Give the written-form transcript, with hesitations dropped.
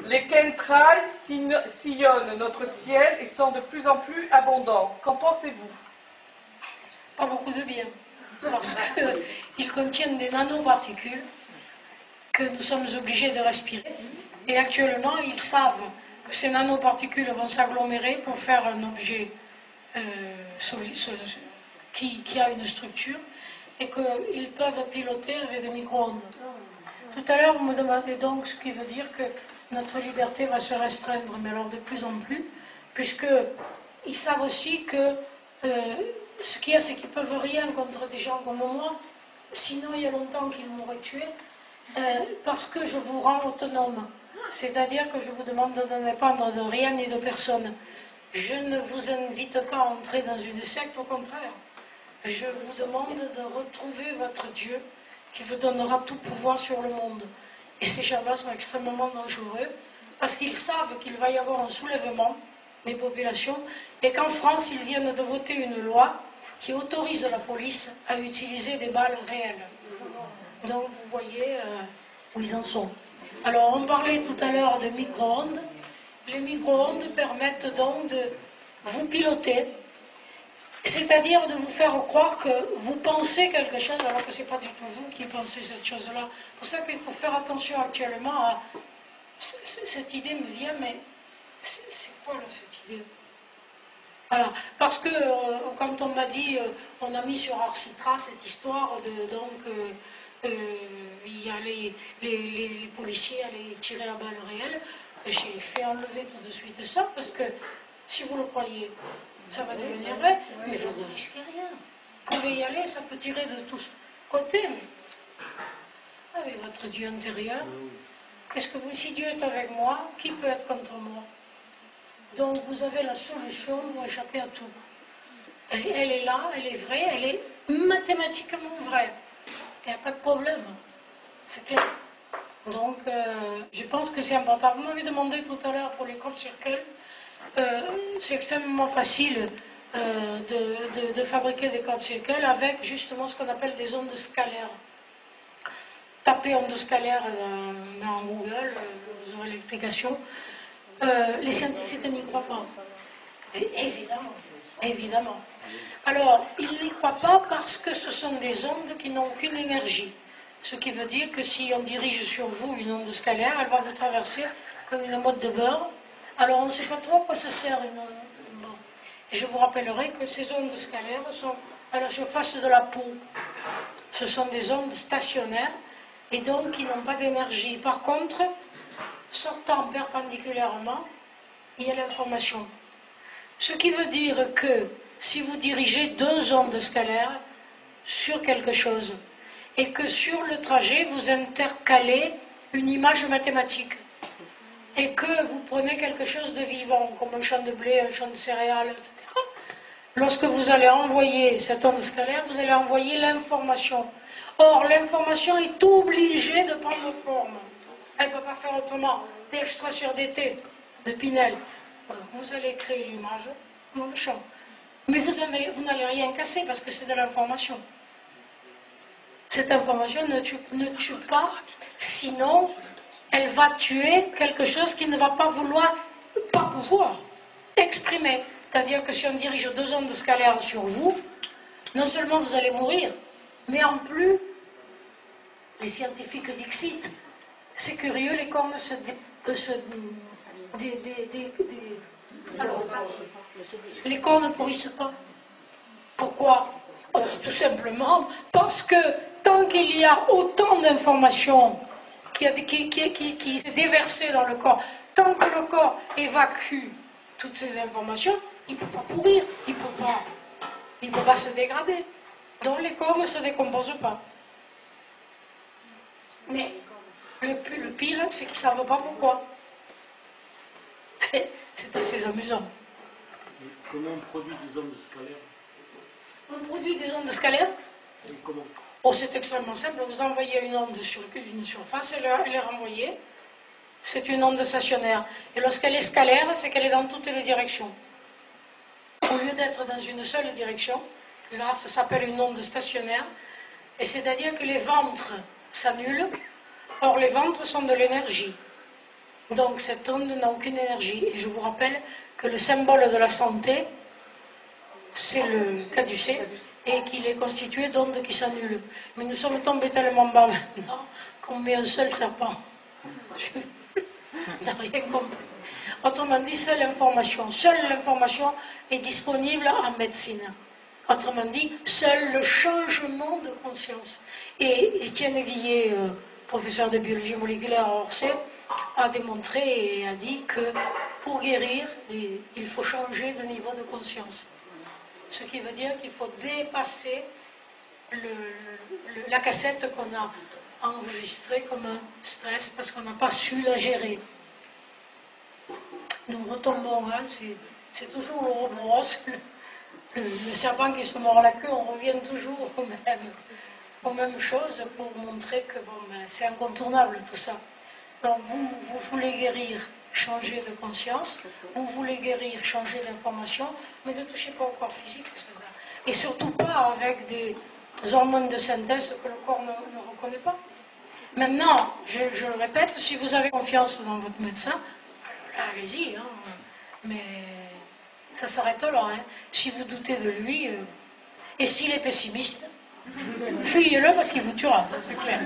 Les chemtrails sillonnent notre ciel et sont de plus en plus abondants. Qu'en pensez-vous? Pas beaucoup de bien, parce qu'ils contiennent des nanoparticules que nous sommes obligés de respirer. Et actuellement, ils savent que ces nanoparticules vont s'agglomérer pour faire un objet qui a une structure et qu'ils peuvent piloter avec des micro-ondes. Tout à l'heure, vous me demandez donc ce qui veut dire que notre liberté va se restreindre, mais alors de plus en plus, puisqu'ils savent aussi que ce qu'il y a, c'est qu'ils ne peuvent rien contre des gens comme moi, sinon il y a longtemps qu'ils m'auraient tué, parce que je vous rends autonome. C'est-à-dire que je vous demande de ne dépendre de rien ni de personne. Je ne vous invite pas à entrer dans une secte, au contraire. Je vous demande de retrouver votre Dieu qui vous donnera tout pouvoir sur le monde. Et ces gens-là sont extrêmement dangereux parce qu'ils savent qu'il va y avoir un soulèvement des populations et qu'en France, ils viennent de voter une loi qui autorise la police à utiliser des balles réelles. Donc vous voyez où ils en sont. Alors on parlait tout à l'heure de micro-ondes. Les micro-ondes permettent donc de vous piloter, c'est-à-dire de vous faire croire que vous pensez quelque chose alors que ce n'est pas du tout vous qui pensez cette chose-là. C'est pour ça qu'il faut faire attention actuellement à... Cette idée me vient, mais c'est quoi là cette idée? Voilà, parce que quand on m'a dit, on a mis sur Arcitra cette histoire de... il y a les policiers allaient tirer à balles réelles, j'ai fait enlever tout de suite ça, parce que si vous le croyez, ça va devenir vrai, mais vous ne risquez rien. Vous pouvez y aller, ça peut tirer de tous côtés. Avec votre Dieu intérieur, qu'est-ce que vous, si Dieu est avec moi, qui peut être contre moi? Donc vous avez la solution pour échapper à tout. Elle est là, elle est vraie, elle est mathématiquement vraie. Il n'y a pas de problème. C'est clair. Donc je pense que c'est important. Vous m'avez demandé tout à l'heure pour les crop circles. C'est extrêmement facile de fabriquer des crop circles avec justement ce qu'on appelle des ondes scalaires. Tapez ondes scalaires dans Google, vous aurez l'explication. Les scientifiques n'y croient pas. Évidemment, évidemment. Alors, ils n'y croient pas parce que ce sont des ondes qui n'ont aucune énergie. Ce qui veut dire que si on dirige sur vous une onde scalaire, elle va vous traverser comme une motte de beurre. Alors, on ne sait pas trop à quoi ça sert une onde. Bon. Et je vous rappellerai que ces ondes scalaires sont à la surface de la peau. Ce sont des ondes stationnaires et donc qui n'ont pas d'énergie. Par contre, sortant perpendiculairement, il y a l'information. Ce qui veut dire que si vous dirigez deux ondes scalaires sur quelque chose et que sur le trajet vous intercalez une image mathématique et que vous prenez quelque chose de vivant comme un champ de blé, un champ de céréales, etc. Lorsque vous allez envoyer cette onde scalaire, vous allez envoyer l'information. Or, l'information est obligée de prendre forme. Elle ne peut pas faire autrement. DH3 sur DT de Pinel. Vous allez créer l'image dans le champ. Mais vous n'allez rien casser parce que c'est de l'information. Cette information ne tue pas, sinon elle va tuer quelque chose qui ne va pas pouvoir exprimer. C'est-à-dire que si on dirige deux ondes scalaires sur vous, non seulement vous allez mourir, mais en plus, les scientifiques dixit, c'est curieux, les corps les corps ne pourrissent pas. Pourquoi? Tout simplement parce que tant qu'il y a autant d'informations qui s'est déversée dans le corps, tant que le corps évacue toutes ces informations, il ne peut pas pourrir, il ne peut pas se dégrader. Donc les corps ne se décomposent pas. Mais le pire, c'est qu'ils ne savent pas pourquoi. C'est assez amusant. Comment on produit des ondes scalaires? On produit des ondes scalaires? Et comment? Oh, c'est extrêmement simple. Vous envoyez une onde sur une surface, elle est renvoyée. C'est une onde stationnaire. Et lorsqu'elle est scalaire, c'est qu'elle est dans toutes les directions. Au lieu d'être dans une seule direction, là, ça s'appelle une onde stationnaire. Et c'est-à-dire que les ventres s'annulent. Or, les ventres sont de l'énergie. Donc cette onde n'a aucune énergie. Et je vous rappelle que le symbole de la santé, c'est le caducée, et qu'il est constitué d'ondes qui s'annulent. Mais nous sommes tombés tellement bas maintenant qu'on met un seul serpent. Je n'ai rien compris. Autrement dit, seule l'information est disponible en médecine. Autrement dit, seul le changement de conscience. Et Étienne Guillet, professeur de biologie moléculaire à Orsay, a démontré et a dit que pour guérir, il faut changer de niveau de conscience. Ce qui veut dire qu'il faut dépasser la cassette qu'on a enregistrée comme un stress parce qu'on n'a pas su la gérer. Nous retombons, hein, c'est toujours le Ouroboros, le serpent qui se mord la queue, on revient toujours aux mêmes choses pour montrer que bon, ben, c'est incontournable tout ça. Donc vous voulez guérir, changer de conscience, vous voulez guérir, changer d'information, mais ne touchez pas au corps physique. Et surtout pas avec des hormones de synthèse que le corps ne reconnaît pas. Maintenant, je le répète, si vous avez confiance dans votre médecin, allez-y, hein, mais ça s'arrête là. Hein. Si vous doutez de lui, et s'il est pessimiste, fuyez-le parce qu'il vous tuera, ça c'est clair.